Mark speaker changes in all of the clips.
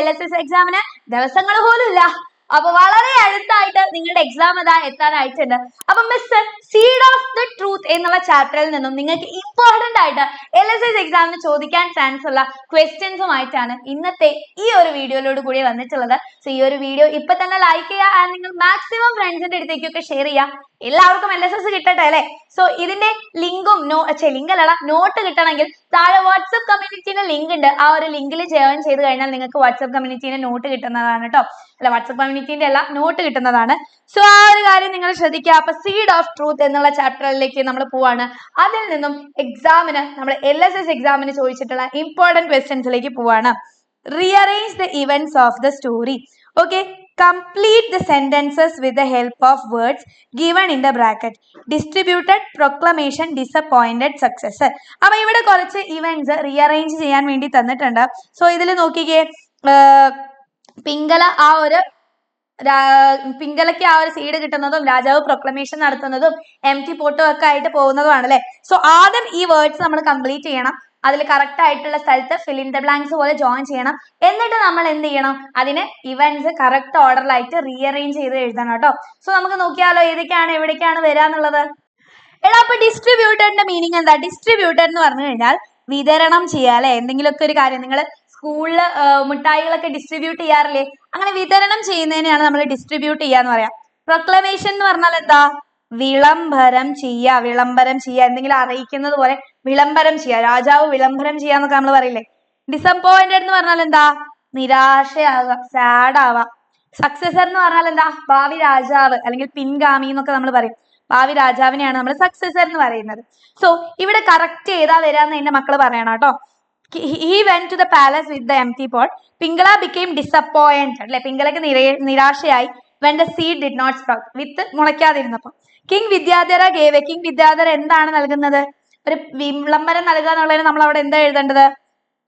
Speaker 1: LSS എക്സാമിന് ദിവസങ്ങൾ പോലും ഇല്ല. അപ്പൊ വളരെ അടുത്തായിട്ട് നിങ്ങളുടെ എക്സാം എത്താനായിട്ടുണ്ട്. അപ്പൊ miss seed of the truth എന്നുള്ള ചാപ്റ്ററിൽ നിന്നും നിങ്ങൾക്ക് ഇമ്പോർട്ടന്റ് ആയിട്ട് LSS എക്സാമിന് ചോദിക്കാൻ ചാൻസ് ഉള്ള ക്വസ്റ്റ്യൻസുമായിട്ടാണ് ഇന്നത്തെ ഈ ഒരു വീഡിയോയിലോട് കൂടി വന്നിട്ടുള്ളത്. സോ ഈ ഒരു വീഡിയോ ഇപ്പൊ തന്നെ ലൈക്ക് ചെയ്യുക ആൻഡ് നിങ്ങൾ മാക്സിമം ഫ്രണ്ട്സിന്റെ അടുത്തേക്കൊക്കെ ഷെയർ ചെയ്യുക. എല്ലാവർക്കും LSS കിട്ടട്ടെ അല്ലെ. സോ ഇതിന്റെ ലിങ്കും നോട്ട് കിട്ടണമെങ്കിൽ താഴെ വാട്സ്ആപ്പ് കമ്മ്യൂണിറ്റിയുടെ ലിങ്ക് ഉണ്ട്. ആ ഒരു ലിങ്കിൽ ജോയിൻ ചെയ്ത് കഴിഞ്ഞാൽ നിങ്ങൾക്ക് വാട്സ്ആപ്പ് കമ്മ്യൂണിറ്റിയുടെ നോട്ട് കിട്ടുന്നതാണ് കേട്ടോ. അല്ല, വാട്സ്ആപ്പ് കമ്മ്യൂണിറ്റിന്റെ എല്ലാം നോട്ട് കിട്ടുന്നതാണ്. സോ ആ ഒരു കാര്യം നിങ്ങൾ ശ്രദ്ധിക്കുക. അപ്പൊ സീഡ് ഓഫ് ട്രൂത്ത് എന്നുള്ള ചാപ്റ്ററിലേക്ക് നമ്മൾ പോവാണ്. അതിൽ നിന്നും എക്സാമിന് നമ്മൾ LSS എക്സാമിന് ചോദിച്ചിട്ടുള്ള ഇമ്പോർട്ടന്റ് ക്വസ്റ്റ്യൻസിലേക്ക് പോവാണ്. Rearrange the events of the story. Okay, complete the sentences with the help of words given in the bracket. Distributed, proclamation, disappointed, successor. അപ്പൊ ഇവിടെ കുറച്ച് ഇവന്റ്സ് റീഅറേഞ്ച് ചെയ്യാൻ വേണ്ടി തന്നിട്ടുണ്ട്. സോ ഇതിൽ നോക്കിക്കേ, പിങ്കലയ്ക്ക് ആ ഒരു സീഡ് കിട്ടുന്നതും രാജാവ് പ്രൊക്ലമേഷൻ നടത്തുന്നതും എംറ്റി പോട്ടും ഒക്കെ ആയിട്ട് പോകുന്നതുമാണ് അല്ലെ. സോ ആദ്യം ഈ വേർഡ്സ് നമ്മൾ കംപ്ലീറ്റ് ചെയ്യണം. അതിൽ കറക്റ്റ് ആയിട്ടുള്ള സ്ഥലത്ത് ഫിൽ ഇൻ ദ ബ്ലാങ്ക്സ് പോലെ ജോയിൻ ചെയ്യണം. എന്നിട്ട് നമ്മൾ എന്ത് ചെയ്യണം, അതിന് ഇവന്റ്സ് കറക്റ്റ് ഓർഡറിലായിട്ട് റീഅറേഞ്ച് ചെയ്ത് എഴുതണം കേട്ടോ. സോ നമുക്ക് നോക്കിയാലോ ഏതൊക്കെയാണ് എവിടേക്കാണ് വരാന്നുള്ളത്. എടാ, അപ്പൊ ഡിസ്ട്രിബ്യൂട്ടഡിന്റെ മീനിങ് എന്താ? ഡിസ്ട്രിബ്യൂട്ടഡ് എന്ന് പറഞ്ഞു കഴിഞ്ഞാൽ വിതരണം ചെയ്യുക അല്ലെ. എന്തെങ്കിലുമൊക്കെ ഒരു കാര്യം നിങ്ങൾ സ്കൂളില് മിഠായികളൊക്കെ ഡിസ്ട്രിബ്യൂട്ട് ചെയ്യാറില്ലേ, അങ്ങനെ വിതരണം ചെയ്യുന്നതിനെയാണ് നമ്മൾ ഡിസ്ട്രിബ്യൂട്ട് ചെയ്യാന്ന് പറയാം. പ്രൊക്ലമേഷൻ എന്ന് പറഞ്ഞാൽ എന്താ? വിളംബരം ചെയ്യുക, എന്തെങ്കിലും അറിയിക്കുന്നത് പോലെ വിളംബരം ചെയ്യുക. രാജാവ് വിളംബരം ചെയ്യാന്നൊക്കെ നമ്മൾ പറയില്ലേ. ഡിസപ്പോയിന്റഡ് എന്ന് പറഞ്ഞാൽ എന്താ? നിരാശയാവുക, സാഡ് ആവുക. സക്സസർ എന്ന് പറഞ്ഞാൽ എന്താ? ഭാവി രാജാവ് അല്ലെങ്കിൽ പിൻഗാമി എന്നൊക്കെ നമ്മൾ പറയും. ഭാവി രാജാവിനെയാണ് നമ്മൾ സക്സസർ എന്ന് പറയുന്നത്. സോ ഇവിടെ കറക്റ്റ് ഏതാ വരാന്ന് എന്റെ മക്കള് പറയണം കേട്ടോ. He went to the palace with the empty pot. Pingala became disappointed. അല്ലെ, പിംഗലക്ക് നിരാശയായി. When the seed did not sprout. വിത്ത് മുളയ്ക്കാതിരുന്നപ്പോ. King Vidyadhara gave. King Vidyadhara എന്താണ് നൽകുന്നത്? ഒരു വിളംബരം നൽകുക എന്നുള്ളതിന് നമ്മൾ അവിടെ എന്താ എഴുതേണ്ടത്?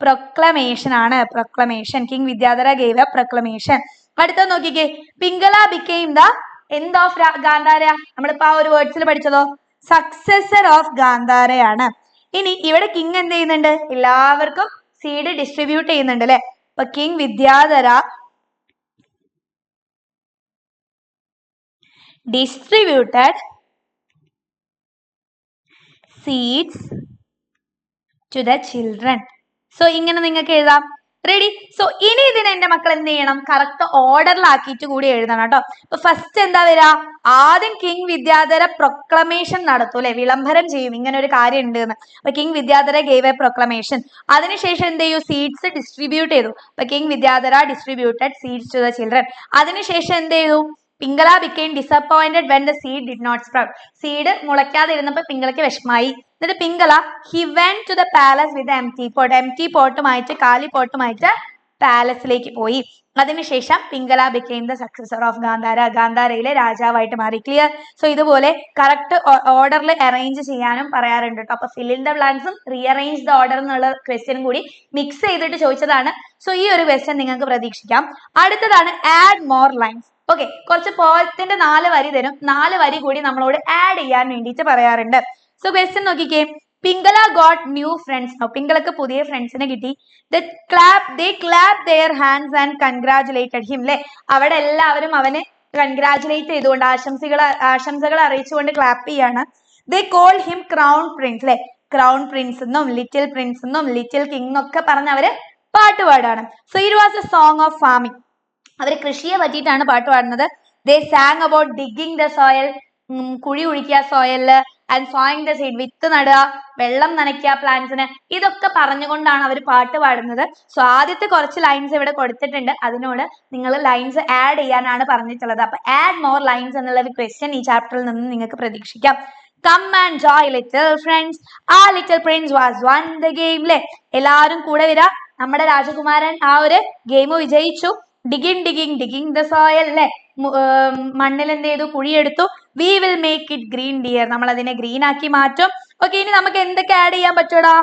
Speaker 1: പ്രൊക്ലമേഷൻ ആണ്. Proclamation. King Vidyadhara gave a proclamation. അടുത്ത നോക്കിക്കേ, Pingala became the end of Gandhara. നമ്മളിപ്പോ ആ ഒരു വേർഡ്സിൽ പഠിച്ചതോ? Successor of ഗാന്ധാരയാണ്. ഇനി ഇവിടെ കിങ് എന്ത് ചെയ്യുന്നുണ്ട്? എല്ലാവർക്കും സീഡ് ഡിസ്ട്രിബ്യൂട്ട് ചെയ്യുന്നുണ്ട് അല്ലെ. അപ്പൊ king Vidyadhara distributed seeds to the children. So ഇങ്ങനെ നിങ്ങൾക്ക് എഴുതാം. റെഡി? സോ ഇനി ഇതിന് എന്റെ മക്കൾ എന്ത് ചെയ്യണം? കറക്റ്റ് ഓർഡറിലാക്കിയിട്ട് കൂടി എഴുതണം കേട്ടോ. അപ്പൊ ഫസ്റ്റ് എന്താ വരിക? ആദ്യം കിങ് വിദ്യാധര പ്രൊക്ലമേഷൻ നടത്തും അല്ലെ, വിളംബരം ചെയ്യും ഇങ്ങനെ ഒരു കാര്യം ഉണ്ട് എന്ന്. അപ്പൊ king Vidyadhara gave a proclamation. അതിനുശേഷം എന്ത് ചെയ്യും? സീഡ്സ് ഡിസ്ട്രിബ്യൂട്ട് ചെയ്തു. അപ്പൊ king Vidyadhara distributed seeds to the children. അതിനുശേഷം എന്ത് ചെയ്തു? Pingala became disappointed when the seed did not sprout. Seed മുളയ്ക്കാതിരുന്നപ്പോ പിംഗലയ്ക്ക് വിഷമായി. എന്നിട്ട് Pingala he went to the palace with the empty pot. empty പോട്ടുമായിട്ട്, കാലി പോട്ടുമായിട്ട് പാലസിലേക്ക് പോയി. അതിനുശേഷം Pingala became the successor of Gandhara. ഗാന്ധാരയിലെ രാജാവായിട്ട് മാറി. ക്ലിയർ? സോ ഇതുപോലെ കറക്റ്റ് ഓർഡറിൽ അറേഞ്ച് ചെയ്യാനും പറയാറുണ്ട് കേട്ടോ. അപ്പൊ ഫിൽ ഇൻ ദ ബ്ലാങ്ക്സും റീഅറേഞ്ച് ദ ഓർഡർ എന്നുള്ള ക്വസ്റ്റ്യൻ കൂടി മിക്സ് ചെയ്തിട്ട് ചോദിച്ചതാണ്. സോ ഈ ഒരു ക്വസ്റ്റ്യൻ നിങ്ങൾക്ക് പ്രതീക്ഷിക്കാം. അടുത്തതാണ് ആഡ് മോർ ലൈൻസ്. ഓക്കെ, കുറച്ച് പോയത്തിന്റെ 4 വരി തരും. 4 വരി കൂടി നമ്മളോട് ആഡ് ചെയ്യാൻ വേണ്ടിയിട്ട് പറയാറുണ്ട്. സോ ക്വസ്റ്റ്യൻ നോക്കിക്കേ, പിംഗല ഗോട്ട് ന്യൂ ഫ്രണ്ട്സ്. പിംഗലക്ക് പുതിയ ഫ്രണ്ട്സിനെ കിട്ടി. they clapped their hands and congratulated him. അല്ലെ, അവിടെ എല്ലാവരും അവനെ കൺഗ്രാറ്റുലേറ്റ് ചെയ്തുകൊണ്ട് ആശംസകൾ അറിയിച്ചുകൊണ്ട് ക്ലാപ്പ് ചെയ്യാണ്. they called him crown prince. അല്ലെ, ക്രൗൺ പ്രിൻസ് എന്നും ലിറ്റിൽ പ്രിൻസ് എന്നും ലിറ്റിൽ കിങ് ഒക്കെ പറഞ്ഞ അവര് പാട്ട് പാടാണ്. So it was A song of farming. അവര് കൃഷിയെ പറ്റിയിട്ടാണ് പാട്ട് പാടുന്നത്. they sang about digging the soil. കുഴി കുഴിക്കുക സോയലില്, ആൻഡ് sowing the seed. വിത്ത് നടുക, വെള്ളം നനയ്ക്കുക പ്ലാന്റ്സിന്. ഇതൊക്കെ പറഞ്ഞുകൊണ്ടാണ് അവർ പാട്ട് പാടുന്നത്. സോ ആദ്യത്തെ കുറച്ച് ലൈൻസ് ഇവിടെ കൊടുത്തിട്ടുണ്ട്. അതിനോട് നിങ്ങൾ ലൈൻസ് ആഡ് ചെയ്യാനാണ് പറഞ്ഞിട്ടുള്ളത്. അപ്പൊ ആഡ് മോർ ലൈൻസ് എന്നുള്ള ഒരു ക്വസ്റ്റ്യൻ ഈ ചാപ്റ്ററിൽ നിന്ന് നിങ്ങൾക്ക് പ്രതീക്ഷിക്കാം. Come and join little friends. ആ little Prince was one the game. അല്ലെ, എല്ലാവരും കൂടെ വരാ. നമ്മുടെ രാജകുമാരൻ ആ ഒരു ഗെയിം വിജയിച്ചു. digging the soil. അല്ലെ, മണ്ണിൽ എന്ത് ചെയ്തു? കുഴിയെടുത്തു. we will make it green dear. നമ്മൾ അതിനെ ഗ്രീൻ ആക്കി മാറ്റും. ഓക്കെ, ഇനി നമുക്ക് എന്തൊക്കെ ആഡ് ചെയ്യാൻ പറ്റൂടാ?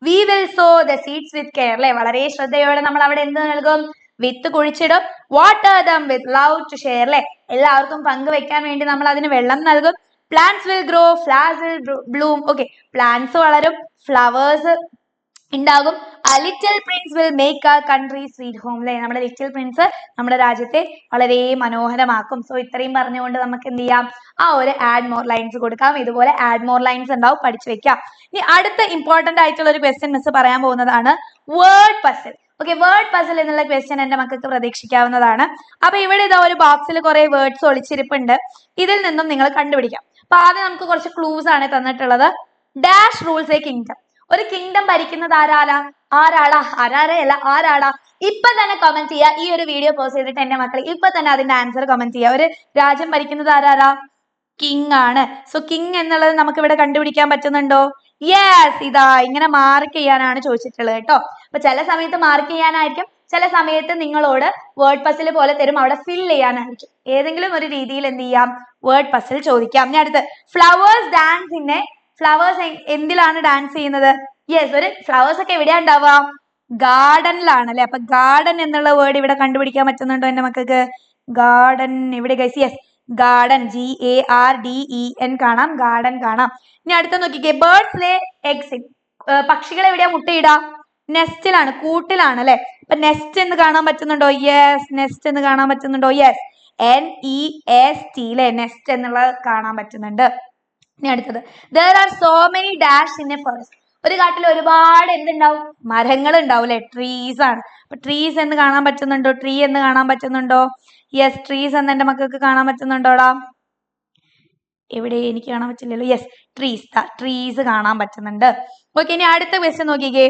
Speaker 1: we will sow the seeds with care. അല്ലെ, വളരെ ശ്രദ്ധയോടെ നമ്മൾ അവിടെ എന്ത് നൽകും? വിത്ത് കുഴിച്ചിടും. water them with love to share. അല്ലെ, എല്ലാവർക്കും പങ്കുവെക്കാൻ വേണ്ടി നമ്മൾ അതിന് വെള്ളം നൽകും. plants will grow, flowers will bloom. Okay, plants വളരും, ഫ്ലവേഴ്സ് ഉണ്ടാകും. ലിറ്റിൽ പ്രിൻസ് വിൽ മേക്ക് ആ കൺട്രി സ്വീറ്റ് ഹോം അല്ലെ, നമ്മുടെ ലിറ്റിൽ പ്രിൻസ് നമ്മുടെ രാജ്യത്തെ വളരെ മനോഹരമാക്കും. സോ ഇത്രയും പറഞ്ഞുകൊണ്ട് നമുക്ക് എന്ത് ചെയ്യാം, ആ ഒരു ആഡ് മോർ ലൈൻസ് കൊടുക്കാം. ഇതുപോലെ ആഡ് മോർ ലൈൻസ് ഉണ്ടാവും, പഠിച്ചു വെക്കാം. ഇനി അടുത്ത ഇമ്പോർട്ടന്റ് ആയിട്ടുള്ള ഒരു ക്വസ്റ്റ്യൻ മിസ് പറയാൻ പോകുന്നതാണ് word puzzle. Okay, word puzzle എന്നുള്ള ക്വസ്റ്റ്യൻ എന്റെ മക്കൾക്ക് പ്രതീക്ഷിക്കാവുന്നതാണ്. അപ്പൊ ഇവിടെ ഇതാ ഒരു ബോക്സിൽ കുറെ വേർഡ്സ് ഒളിച്ചിരിപ്പുണ്ട്. ഇതിൽ നിന്നും നിങ്ങൾ കണ്ടുപിടിക്കാം. അപ്പൊ ആദ്യം നമുക്ക് കുറച്ച് ക്ലൂസ് ആണ് തന്നിട്ടുള്ളത്. Dash rules A kingdom. ഒരു കിങ്ഡം ഭരിക്കുന്നത് ആരാടാ? ആരാടാ? ഇപ്പൊ തന്നെ കമന്റ് ചെയ്യുക. ഈ ഒരു വീഡിയോ പോസ്റ്റ് ചെയ്തിട്ട് എന്റെ മക്കൾ ഇപ്പൊ തന്നെ അതിന്റെ ആൻസർ കമന്റ് ചെയ്യുക. ഒരു രാജ്യം ഭരിക്കുന്നത് ആരാടാ? കിങ് ആണ്. സോ കിങ് എന്നുള്ളത് നമുക്ക് ഇവിടെ കണ്ടുപിടിക്കാൻ പറ്റുന്നുണ്ടോ? യെസ്, ഇതാ ഇങ്ങനെ മാർക്ക് ചെയ്യാനാണ് ചോദിച്ചിട്ടുള്ളത് കേട്ടോ. അപ്പൊ ചില സമയത്ത് മാർക്ക് ചെയ്യാനായിരിക്കും, ചില സമയത്ത് നിങ്ങളോട് വേർഡ് പസിൽ പോലെ തരും, അവിടെ ഫിൽ ചെയ്യാനായിരിക്കും. ഏതെങ്കിലും ഒരു രീതിയിൽ എന്ത് ചെയ്യാം, വേർഡ് പസിൽ ചോദിക്കാം. ഇനി അടുത്ത് ഫ്ലവേഴ്സ് ഡാൻസ് ഇന്നെ. ഫ്ലവേഴ്സ് എന്തിലാണ് ഡാൻസ് ചെയ്യുന്നത്? യെസ്, ഒരു ഫ്ലവേഴ്സ് ഒക്കെ എവിടെയാ ഉണ്ടാവുക? ഗാർഡനിലാണ് അല്ലെ. അപ്പൊ ഗാർഡൻ എന്നുള്ള വേർഡ് ഇവിടെ കണ്ടുപിടിക്കാൻ പറ്റുന്നുണ്ടോ എന്റെ മക്കൾക്ക്? ഗാർഡൻ ഇവിടെ ഗൈസ്, യെസ് ഗാർഡൻ, GARDEN കാണാം, ഗാർഡൻ കാണാം. ഇനി അടുത്ത നോക്കിക്കേ, ബേർഡ്സ് ലേ എഗ്സ്. പക്ഷികൾ എവിടെയാ മുട്ടയിടാ? നെസ്റ്റിലാണ്, കൂട്ടിലാണ് അല്ലെ. അപ്പൊ നെസ്റ്റ് എന്ന് കാണാൻ പറ്റുന്നുണ്ടോ? യെസ്, നെസ്റ്റ് എന്ന് കാണാൻ പറ്റുന്നുണ്ടോ? യെസ്, NEST അല്ലെ, നെസ്റ്റ് എന്നുള്ളത് കാണാൻ പറ്റുന്നുണ്ട്. ഇനി അടുത്തത്, there are so many dash in a forest. ഒരു കാട്ടിൽ ഒരുപാട് എന്തുണ്ടാവും? മരങ്ങൾ ഉണ്ടാവും അല്ലെ, ട്രീസ് ആണ്. അപ്പൊ ട്രീസ് എന്ന് കാണാൻ പറ്റുന്നുണ്ടോ? ട്രീ എന്ന് കാണാൻ പറ്റുന്നുണ്ടോ? യെസ്, ട്രീസ് എന്ന് എന്റെ മക്കൾക്ക് കാണാൻ പറ്റുന്നുണ്ടോടാ? എവിടെ? എനിക്ക് കാണാൻ പറ്റില്ലല്ലോ. യെസ്, ട്രീസ് കാണാൻ പറ്റുന്നുണ്ട്. ഓക്കെ, ഇനി അടുത്ത ക്വസ്റ്റ്യൻ നോക്കിക്കേ.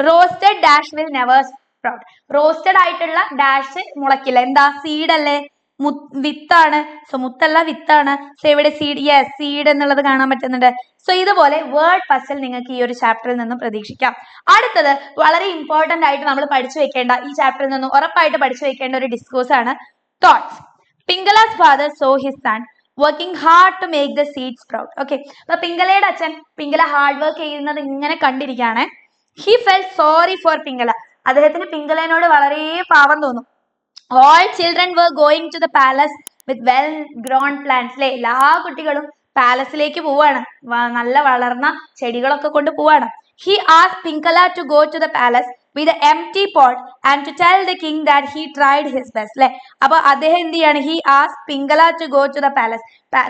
Speaker 1: Roasted dash will never sprout. Roasted ആയിട്ടുള്ള ഡാഷ് മുളക്കില്ല. എന്താ? സീഡ് അല്ലേ, വിത്താണ്. സോ മുത്തല്ല, വിത്താണ്. സോ ഇവിടെ സീഡ്, യെസ് സീഡ് എന്നുള്ളത് കാണാൻ പറ്റുന്നുണ്ട്. സോ ഇതുപോലെ വേർഡ് പസിൽ നിങ്ങൾക്ക് ഈ ഒരു ചാപ്റ്ററിൽ നിന്നും പ്രതീക്ഷിക്കാം. അടുത്തത് വളരെ ഇമ്പോർട്ടന്റ് ആയിട്ട് നമ്മൾ പഠിച്ചു വെക്കേണ്ട, ഈ ചാപ്റ്ററിൽ നിന്നും ഉറപ്പായിട്ട് പഠിച്ചു വെക്കേണ്ട ഒരു ഡിസ്കോഴ്സ് ആണ് thoughts. Pingala's father so his son working hard to make the seed sprout. Okay, അപ്പൊ പിംഗലയുടെ അച്ഛൻ പിംഗല ഹാർഡ് വർക്ക് ചെയ്യുന്നത് ഇങ്ങനെ കണ്ടിരിക്കുകയാണ്. He felt sorry for Pingala. അദ്ദേഹത്തിന് പിംഗലനോട് വളരെ പാവം തോന്നും. All children were going to the palace with well grown plants. അല്ലെ, എല്ലാ കുട്ടികളും പാലസിലേക്ക് പോവാണ്, നല്ല വളർന്ന ചെടികളൊക്കെ കൊണ്ട് പോവാണ്. He asked Pinkala to go to the palace with an empty pot and to tell the king that he tried his best. അല്ലെ, അപ്പൊ അദ്ദേഹം എന്ത് ചെയ്യാണ്? He asked Pinkala to go to the palace.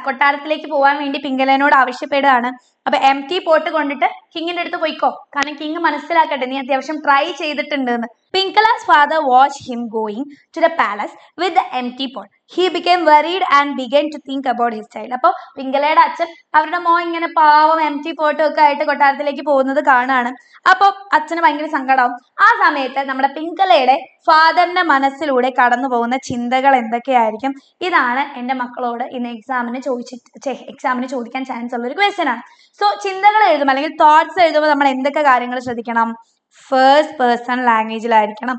Speaker 1: കൊട്ടാരത്തിലേക്ക് പോകാൻ വേണ്ടി പിംഗലനോട് ആവശ്യപ്പെടുകയാണ്. അപ്പൊ എംറ്റി പോട്ട് കൊണ്ടിട്ട് കിങ്ങിന്റെ അടുത്ത് പോയിക്കോ, കാരണം കിങ് മനസ്സിലാക്കട്ടെ നീ അത്യാവശ്യം ട്രൈ ചെയ്തിട്ടുണ്ട് എന്ന്. Pinkala's father watched him going to the palace with the empty pot. He became worried and began to think about his child. അപ്പൊ പിംഗലയുടെ അച്ഛൻ അവരുടെ മോൻ ഇങ്ങനെ പാവം എംറ്റി പോട്ടും ഒക്കെ ആയിട്ട് കൊട്ടാരത്തിലേക്ക് പോകുന്നത് കാണാണ്. അപ്പൊ അച്ഛന് ഭയങ്കര സങ്കടമാവും. ആ സമയത്ത് നമ്മുടെ പിംഗലയുടെ ഫാദറിന്റെ മനസ്സിലൂടെ കടന്നു പോകുന്ന ചിന്തകൾ എന്തൊക്കെയായിരിക്കും? ഇതാണ് എന്റെ മക്കളോട് ഇന്ന് എക്സാമിന് ചോദിക്കാൻ ചാൻസ് ഉള്ള ഒരു ക്വസ്റ്റ്യൻ ആണ്. സോ ചിന്തകൾ എഴുതുമ്പോൾ അല്ലെങ്കിൽ തോട്ട്സ് എഴുതുമ്പോൾ നമ്മൾ എന്തൊക്കെ കാര്യങ്ങൾ ശ്രദ്ധിക്കണം? ഫസ്റ്റ് പേഴ്സൺ ലാംഗ്വേജിലായിരിക്കണം.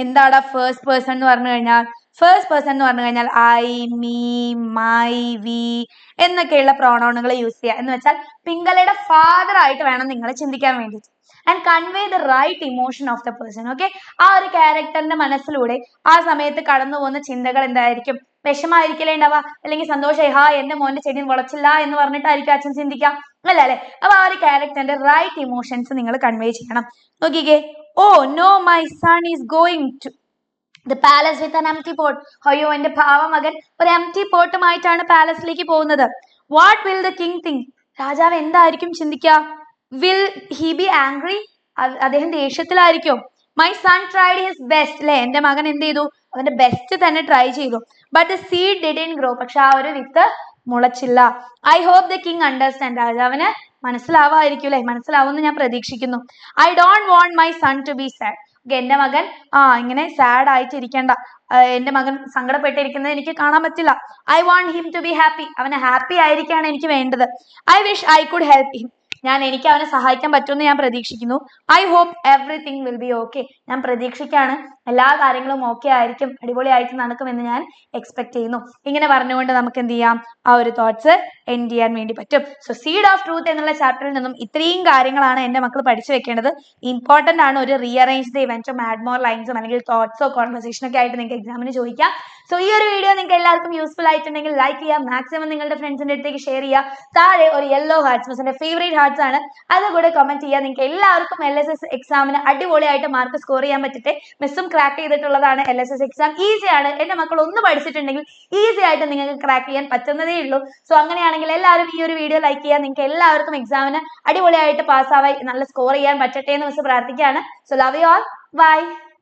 Speaker 1: എന്താടാ ഫസ്റ്റ് പേഴ്സൺ എന്ന് പറഞ്ഞു കഴിഞ്ഞാൽ? ഫസ്റ്റ് പേഴ്സൺ എന്ന് പറഞ്ഞു കഴിഞ്ഞാൽ ഐ, മീ, മൈ, വി എന്നൊക്കെയുള്ള പ്രോണൗണുകൾ യൂസ് ചെയ്യുക. എന്ന് വെച്ചാൽ പിംഗലയുടെ ഫാദർ ആയിട്ട് വേണം നിങ്ങൾ ചിന്തിക്കാൻ വേണ്ടിയിട്ട്. And convey the right emotion of the person. Okay, ആ ഒരു ക്യാരക്ടറിന്റെ മനസ്സിലൂടെ ആ സമയത്ത് കടന്നു പോകുന്ന ചിന്തകൾ എന്തായിരിക്കും? വിഷമായിരിക്കില്ലേ ഉണ്ടാവുക, അല്ലെങ്കിൽ സന്തോഷമായി എന്റെ മോന്റെ ചെടി മുളച്ചില്ല എന്ന് പറഞ്ഞിട്ടായിരിക്കും അച്ഛൻ ചിന്തിക്കാം, അല്ലേ? അപ്പൊ ആ ഒരു ക്യാരക്ടറിന്റെ റൈറ്റ് ഇമോഷൻസ് നിങ്ങൾ കൺവേ ചെയ്യണം. നോക്കിക്കേ, oh no my son is going to the palace with an empty pot. അയ്യോ എന്റെ പാവ മകൻ ഒരു എംപ്റ്റി പോട്ടുമായിട്ടാണ് പാലസിലേക്ക് പോകുന്നത്. What will the king think? രാജാവ് എന്തായിരിക്കും ചിന്തിക്കുക? Will he be angry? അദ്ദേഹം ദേഷ്യത്തിലായിരിക്കും. My son tried his best. അല്ലെ, എന്റെ മകൻ എന്ത് ചെയ്തു? അവന്റെ ബെസ്റ്റ് തന്നെ ട്രൈ ചെയ്തു. But the seed didn't grow. പക്ഷെ ആ ഒരു വിത്ത് മുളച്ചില്ല. I hope the king understand. രാജാവിന് മനസ്സിലാവായിരിക്കും അല്ലെ, മനസ്സിലാവുമെന്ന് ഞാൻ പ്രതീക്ഷിക്കുന്നു. I don't want my son to be sad. എന്റെ മകൻ ഇങ്ങനെ സാഡ് ആയിട്ടിരിക്കേണ്ട, എന്റെ മകൻ സങ്കടപ്പെട്ടിരിക്കുന്നത് എനിക്ക് കാണാൻ പറ്റില്ല. I want him to be happy. അവന് ഹാപ്പി ആയിരിക്കാണ് എനിക്ക് വേണ്ടത്. I wish I could help him. എനിക്ക് അവനെ സഹായിക്കാൻ പറ്റുമെന്ന് ഞാൻ പ്രതീക്ഷിക്കുന്നു. I hope everything will be okay. ഞാൻ പ്രതീക്ഷിക്കാണ് എല്ലാ കാര്യങ്ങളും ഓക്കെ ആയിരിക്കും, അടിപൊളിയായിട്ട് നടക്കുമെന്ന് ഞാൻ എക്സ്പെക്ട് ചെയ്യുന്നു. ഇങ്ങനെ പറഞ്ഞുകൊണ്ട് നമുക്ക് എന്ത് ചെയ്യാം? ആ ഒരു തോട്ട്സ് എൻഡ് ചെയ്യാൻ വേണ്ടി പറ്റും. സോ സീഡ് ഓഫ് ട്രൂത്ത് എന്നുള്ള ചാപ്റ്ററിൽ നിന്നും ഇത്രയും കാര്യങ്ങളാണ് എന്റെ മക്കൾ പഠിച്ചു വെക്കേണ്ടത്. ഇമ്പോർട്ടന്റ് ആണ്. ഒരു റീഅറേഞ്ച് ദ ഇവന്റും ആഡ് മോർ ലൈൻസും അല്ലെങ്കിൽ തോട്ട്സോ കോൺവെർസേഷനോ ഒക്കെ ആയിട്ട് നിങ്ങൾക്ക് എക്സാമിന് ചോദിക്കാം. സോ ഈ ഒരു വീഡിയോ നിങ്ങൾക്ക് എല്ലാവർക്കും യൂസ്ഫുൾ ആയിട്ടുണ്ടെങ്കിൽ ലൈക്ക് ചെയ്യുക, മാക്സിമം നിങ്ങളുടെ ഫ്രണ്ട്സിന്റെ അടുത്തേക്ക് ഷെയർ ചെയ്യുക. താഴെ ഒരു യെല്ലോ ഹാർട്ട്സ്, മിസ്സിന്റെ ഫേവറേറ്റ് ഹാർട്ട്സ് ആണ്, അതുകൂടെ കമന്റ് ചെയ്യുക. നിങ്ങൾക്ക് എല്ലാവർക്കും LSS എക്സാമിന് അടിപൊളിയായിട്ട് മാർക്ക് സ്കോർ ചെയ്യാൻ പറ്റട്ടെ. മിസ്സും ക്രാക്ക് ചെയ്തിട്ടുള്ളതാണ് LSS എക്സാം. ഈസിയാണ്. എന്റെ മക്കൾ ഒന്ന് പഠിച്ചിട്ടുണ്ടെങ്കിൽ ഈസി ആയിട്ട് നിങ്ങൾക്ക് ക്രാക്ക് ചെയ്യാൻ പറ്റുന്നതേ ഉള്ളൂ. സോ അങ്ങനെയാണെങ്കിൽ എല്ലാവരും ഈ ഒരു വീഡിയോ ലൈക്ക് ചെയ്യുക. നിങ്ങൾക്ക് എല്ലാവർക്കും എക്സാമിന് അടിപൊളിയായിട്ട് പാസ്സാവാൻ നല്ല സ്കോർ ചെയ്യാൻ പറ്റട്ടെ എന്ന് മിസ് പ്രാർത്ഥിക്കുകയാണ്. So love you all. By.